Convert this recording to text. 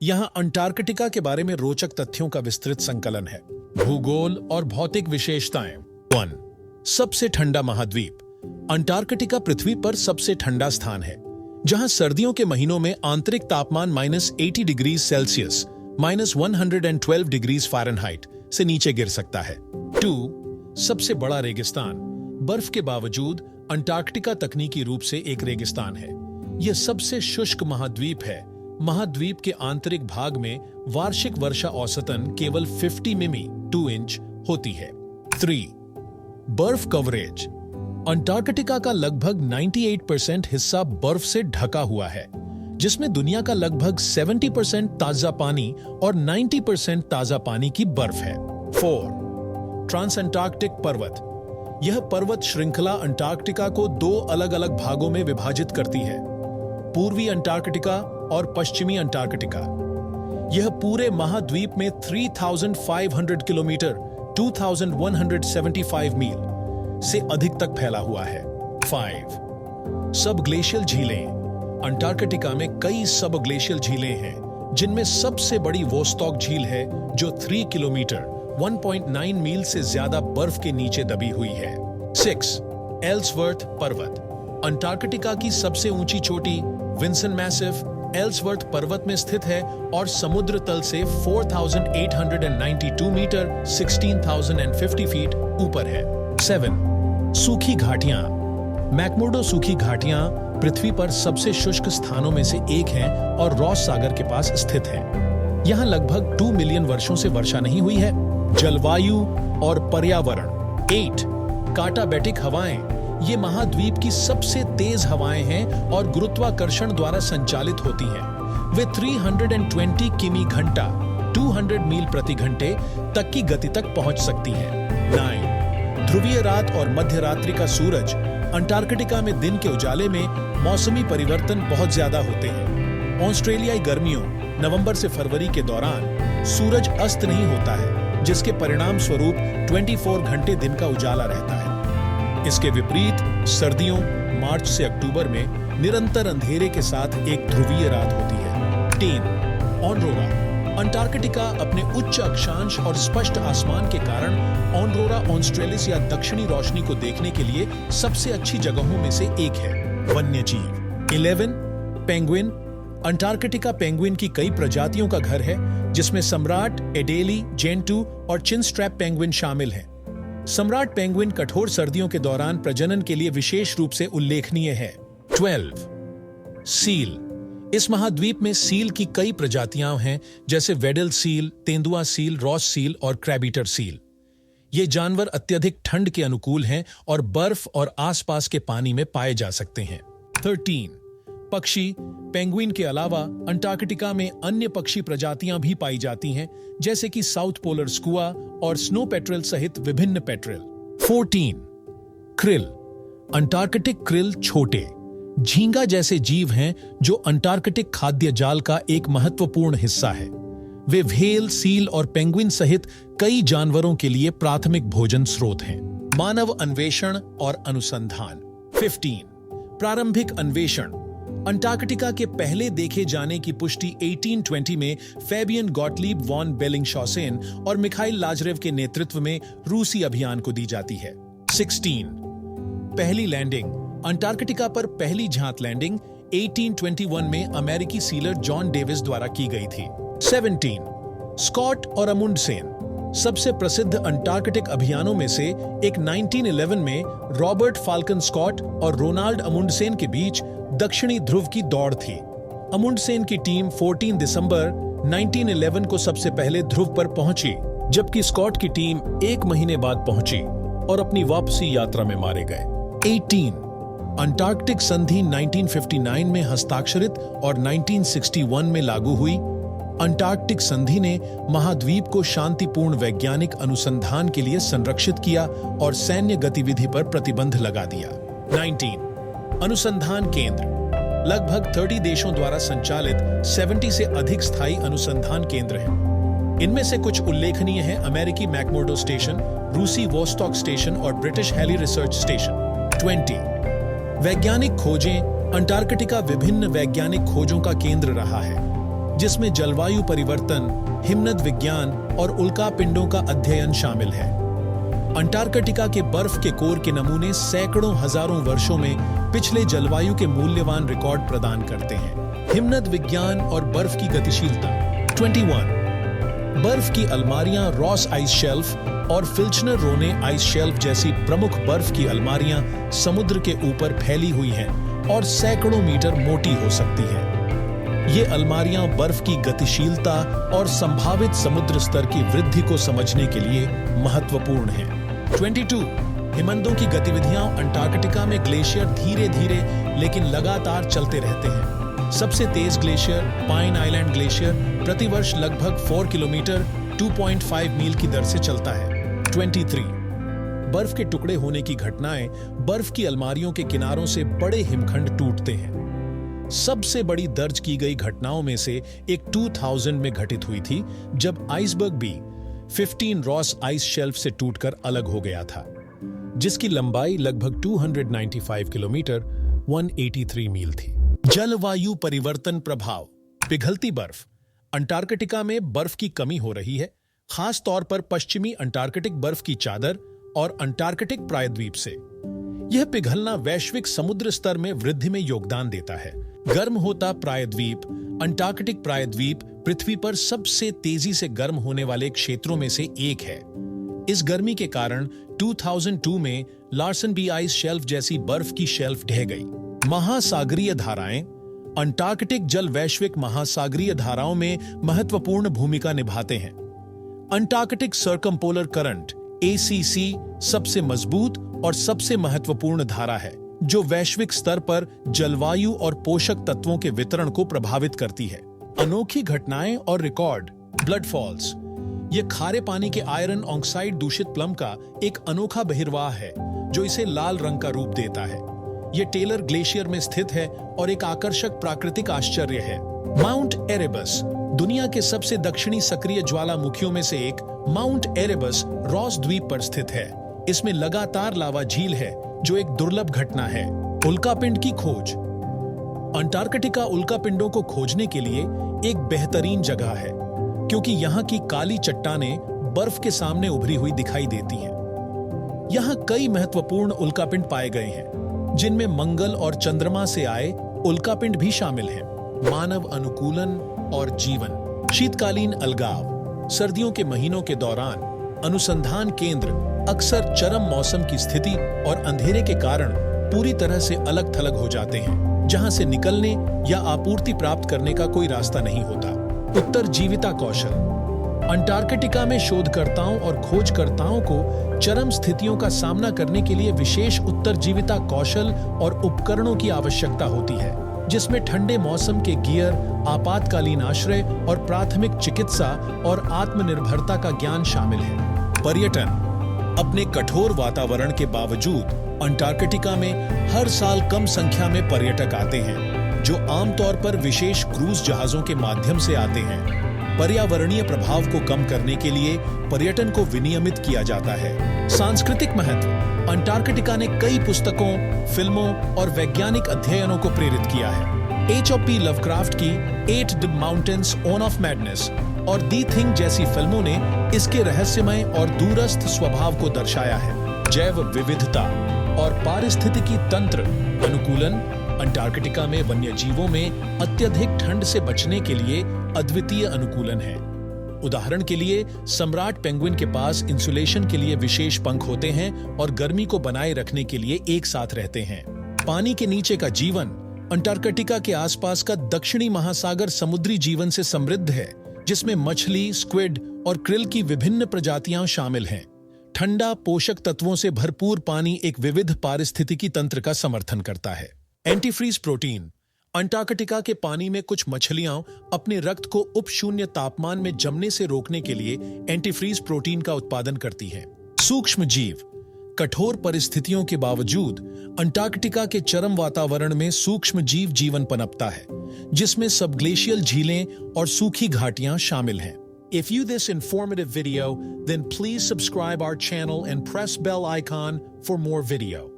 यहाँ अंटार्कटिका के बारे में रोचक तथ्यों का विस्तृत संकलन है। भूगोल और भौतिक विशेषताएं। 1. सबसे ठंडा महाद्वीप। अंटार्कटिका पृथ्वी पर सबसे ठंडा स्थान है, जहां सर्दियों के महीनों में आंतरिक तापमान -80 डिग्री सेल्सियस -112 डिग्री फ़ारेनहाइट से नीचे गिर सकता है। 2. सबसे बड़ा रेगिस्तान। बर्फ के बावजूद अंटार्कटिका तकनीकी रूप से एक रेगिस्तान है। यह सबसे शुष्क महाद्वीप है। महाद्वीप के आंतरिक भाग में वार्षिक वर्षा औसतन केवल 50 मिमी 2 इंच होती है। 3. बर्फ कवरेज। अंटार्कटिका का लगभग 98% हिस्सा बर्फ से ढका हुआ है, जिसमें दुनिया का लगभग 70% ताजा पानी और 90% ताजा पानी की बर्फ है। 4. ट्रांसअंटार्कटिक पर्वत। यह पर्वत श्रृंखला अंटार्कटिका को 2 अलग अलग भागों में विभाजित करती है, पूर्वी अंटार्कटिका और पश्चिमी अंटार्कटिका। यह पूरे महाद्वीप में 3,500 किलोमीटर 2,175 मील से अधिक तक फैला हुआ है। 5. सब ग्लेशियल झीलें। अंटार्कटिका में कई सब ग्लेशियल झीलें हैं, जिनमें सबसे बड़ी वोस्टॉक झील है, जो 3 किलोमीटर 1.9 मील से ज्यादा बर्फ के नीचे दबी हुई है। 6. एल्सवर्थ पर्वत। अंटार्कटिका की सबसे ऊंची चोटी विंसन मैसिव एल्सवर्थ पर्वत में स्थित है और समुद्र तल से 4,892 मीटर 16,050 फीट ऊपर है। 7. सूखी घाटियां। मैकमुर्डो सूखी घाटियां पृथ्वी पर सबसे शुष्क स्थानों में से एक हैं और रॉस सागर के पास स्थित हैं। यहां लगभग 2 मिलियन वर्षों से वर्षा नहीं हुई है। जलवायु और पर्यावरण। 8. काटाबेटिक हवाएं। ये महाद्वीप की सबसे तेज हवाएं हैं और गुरुत्वाकर्षण द्वारा संचालित होती हैं। वे 320 किमी घंटा 200 मील प्रति घंटे तक की गति तक पहुंच सकती हैं। 9. ध्रुवीय रात और मध्य रात्रि का सूरज। अंटार्कटिका में दिन के उजाले में मौसमी परिवर्तन बहुत ज्यादा होते हैं। ऑस्ट्रेलियाई गर्मियों नवंबर से फरवरी के दौरान सूरज अस्त नहीं होता है, जिसके परिणाम स्वरूप 24 घंटे दिन का उजाला रहता है। इसके विपरीत सर्दियों मार्च से अक्टूबर में निरंतर अंधेरे के साथ एक ध्रुवीय रात होती है। 10. ऑनरोरा। अंटार्कटिका अपने उच्च अक्षांश और स्पष्ट आसमान के कारण ऑनरोरा ऑस्ट्रेलिस या दक्षिणी रोशनी को देखने के लिए सबसे अच्छी जगहों में से एक है। वन्यजीव। 11. पेंगुइन। अंटार्कटिका पेंगुइन की कई प्रजातियों का घर है, जिसमें सम्राट, एडेली, जेंटू और चिनस्ट्रैप पेंगुइन शामिल हैं। सम्राट पेंगुइन कठोर सर्दियों के दौरान प्रजनन के लिए विशेष रूप से उल्लेखनीय है। 12. सील। इस महाद्वीप में सील की कई प्रजातियां हैं, जैसे वेडल सील, तेंदुआ सील, रॉस सील और क्रैबीटर सील। ये जानवर अत्यधिक ठंड के अनुकूल हैं और बर्फ और आसपास के पानी में पाए जा सकते हैं। 13. पक्षी। पेंगुइन के अलावा अंटार्कटिका में अन्य पक्षी प्रजातियां भी पाई जाती हैं, जैसे कि साउथ पोलर स्कुआ और स्नो पेट्रेल सहित विभिन्न पेट्रेल। 14. क्रिल। अंटार्कटिक क्रिल छोटे झींगा जैसे जीव हैं, जो अंटार्कटिक खाद्य जाल का एक महत्वपूर्ण हिस्सा है। वे व्हेल, सील और पेंगुइन सहित कई जानवरों के लिए प्राथमिक भोजन स्रोत हैं। मानव अन्वेषण और अनुसंधान। 15. प्रारंभिक अन्वेषण। अंटार्कटिका के पहले देखे जाने की पुष्टि 1820 में फैबियन गॉटलीब वॉन बेलिंगशॉसेन और मिखाइल लाजरेव के नेतृत्व में रूसी अभियान को दी जाती है। 16. पहली लैंडिंग। अंटार्कटिका पर पहली झांक लैंडिंग 1821 में अमेरिकी सीलर जॉन डेविस द्वारा की गई थी। 17. स्कॉट और अमुंडसेन। सबसे प्रसिद्ध अंटार्कटिक अभियानों में से एक 1911 में रॉबर्ट फाल्कन स्कॉट और रोनाल्ड अमुंडसेन के बीच दक्षिणी ध्रुव की दौड़ थी। अमुंडसेन की टीम 14 दिसंबर 1911 को सबसे पहले ध्रुव पर पहुंची, जबकि स्कॉट की टीम 1 महीने बाद पहुंची और अपनी वापसी यात्रा में मारे गए। 18. अंटार्कटिक संधि 1959 में हस्ताक्षरित और 1961 में लागू हुई। अंटार्कटिक संधि ने महाद्वीप को शांतिपूर्ण वैज्ञानिक अनुसंधान के लिए संरक्षित किया और सैन्य गतिविधि पर प्रतिबंध लगा दिया। 19. अनुसंधान केंद्र। लगभग 30 देशों द्वारा संचालित 70 से अधिक स्थायी अनुसंधान केंद्र हैं। इनमें से कुछ उल्लेखनीय हैं अमेरिकी मैकमुर्डो स्टेशन, रूसी वोस्टॉक स्टेशन और ब्रिटिश हेली रिसर्च स्टेशन। 20. वैज्ञानिक खोजें। अंटार्कटिका विभिन्न वैज्ञानिक खोजों का केंद्र रहा है। जिसमें जलवायु परिवर्तन, हिमनद विज्ञान और उल्कापिंडों का अध्ययन शामिल है। अंटार्कटिका के बर्फ के कोर के नमूने सैकड़ों हजारों वर्षों में पिछले जलवायु के मूल्यवान रिकॉर्ड प्रदान करते हैं। हिमनद विज्ञान और बर्फ की गतिशीलता। 21 बर्फ की अलमारियां रॉस आइस शेल्फ और फिल्चनर रोने आइस शेल्फ जैसी प्रमुख बर्फ की अलमारियां समुद्र के ऊपर फैली हुई हैं और सैकड़ों मीटर मोटी हो सकती हैं। ये अलमारियां बर्फ की गतिशीलता और संभावित समुद्र स्तर की वृद्धि को समझने के लिए महत्वपूर्ण हैं। 22 हिमनदों की गतिविधियां। अंटार्कटिका में ग्लेशियर धीरे धीरे लेकिन लगातार चलते रहते हैं। सबसे तेज ग्लेशियर पाइन आइलैंड ग्लेशियर प्रतिवर्ष लगभग 4 किलोमीटर 2.5 मील की दर से चलता है। 23 बर्फ के टुकड़े होने की घटनाएं। बर्फ की अलमारियों के किनारों से बड़े हिमखंड टूटते हैं। सबसे बड़ी दर्ज की गई घटनाओं में से एक 2000 में घटित हुई थी, जब iceberg B 15 Ross ice shelf से टूटकर अलग हो गया था, जिसकी लंबाई लगभग 295 किलोमीटर 183 मील थी। जलवायु परिवर्तन प्रभाव। पिघलती बर्फ। अंटार्कटिका में बर्फ की कमी हो रही है, खास तौर पर पश्चिमी अंटार्कटिक बर्फ की चादर और अंटार्कटिक प्रायद्वीप से। यह पिघलना वैश्विक समुद्र स्तर में वृद्धि में योगदान देता है। गर्म होता प्रायद्वीप। अंटार्कटिक प्रायद्वीप पृथ्वी पर सबसे तेजी से गर्म होने वाले क्षेत्रों में से एक है। इस गर्मी के कारण 2002 में लार्सन बी आइस शेल्फ जैसी बर्फ की शेल्फ ढह गई। महासागरीय धाराएं। अंटार्कटिक जल वैश्विक महासागरीय धाराओं में महत्वपूर्ण भूमिका निभाते हैं। अंटार्कटिक सर्कमपोलर करंट ACC सबसे मजबूत और सबसे महत्वपूर्ण धारा है, जो वैश्विक स्तर पर जलवायु और पोषक तत्वों के वितरण को प्रभावित करती है। अनोखी घटनाएं और रिकॉर्ड। Blood false. यह खारे पानी के आयरन ऑक्साइड दूषित प्लम का एक अनोखा बहिर्वाह है, जो इसे लाल रंग का रूप देता है। यह टेलर ग्लेशियर में स्थित है और एक आकर्षक प्राकृतिक आश्चर्य है। Mount Erebus. दुनिया के सबसे दक्षिणी सक्रिय ज्वालामुखियों में से एक माउंट एरेबस रॉस द्वीप पर स्थित है। इसमें लगातार लावा झील है, जो एक दुर्लभ घटना है। उल्कापिंड की खोज। अंटार्कटिका उल्कापिंडों को खोजने के लिए एक बेहतरीन जगह है, क्योंकि यहाँ की काली चट्टानें बर्फ के सामने उभरी हुई दिखाई देती हैं। यहाँ कई महत्वपूर्ण उल्कापिंड पाए गए हैं, जिनमें मंगल और चंद्रमा से आए उल्कापिंड भी शामिल हैं। मानव अनुकूलन और जीवन। शीतकालीन अलगाव। सर्दियों के महीनों के दौरान अनुसंधान केंद्र अक्सर चरम मौसम की स्थिति और अंधेरे के कारण पूरी तरह से अलग थलग हो जाते हैं, जहां से निकलने या आपूर्ति प्राप्त करने का कोई रास्ता नहीं होता। उत्तरजीविता कौशल। अंटार्कटिका में शोधकर्ताओं और खोजकर्ताओं को चरम स्थितियों का सामना करने के लिए विशेष उत्तरजीविता कौशल और उपकरणों की आवश्यकता होती है, जिसमें ठंडे मौसम के गियर, आपातकालीन आश्रय और प्राथमिक चिकित्सा और आत्मनिर्भरता का ज्ञान शामिल है। पर्यटन। अपने कठोर वातावरण के बावजूद अंटार्कटिका में हर साल कम संख्या में पर्यटक आते हैं, जो आमतौर पर विशेष क्रूज जहाजों के माध्यम से आते हैं। पर्यावरणीय प्रभाव को कम करने के लिए पर्यटन को विनियमित किया जाता है। सांस्कृतिक महत्व। अंटार्कटिका ने कई पुस्तकों, फिल्मों और वैज्ञानिक अध्ययनों को प्रेरित किया है। H.P. लवक्राफ्ट की 8 the mountains on off madness और दी थिंग जैसी फिल्मों ने इसके रहस्यमय और दूरस्थ स्वभाव को दर्शाया है। जैव विविधता और पारिस्थितिकी तंत्र अनुकूलन। अंटार्कटिका में वन्यजीवों में अत्यधिक ठंड से बचने के लिए अद्वितीय अनुकूलन है। उदाहरण के लिए, सम्राट पेंगुइन के पास इंसुलेशन के लिए विशेष पंख होते हैं और गर्मी को बनाए रखने के लिए एक साथ रहते हैं। पानी के नीचे का जीवन। अंटार्कटिका के आसपास का दक्षिणी महासागर समुद्री जीवन से समृद्ध है, जिसमें मछली, स्क्विड और क्रिल की विभिन्न प्रजातियां शामिल हैं। ठंडा, पोषक तत्वों से भरपूर पानी एक विविध पारिस्थितिकी तंत्र का समर्थन करता है। Antifreeze protein. अंटार्कटिका के पानी में कुछ मछलियां अपने रक्त को उपशून्य तापमान में जमने से रोकने के लिए एंटीफ्रीज प्रोटीन का उत्पादन करती हैं। सूक्ष्म जीव। कठोर परिस्थितियों के बावजूद अंटार्कटिका के चरम वातावरण में सूक्ष्म जीव जीवन पनपता है, जिसमें सबग्लेशियल झीलें और सूखी घाटियां शामिल हैं। If you this informative video, then please subscribe our channel and press bell icon for more video.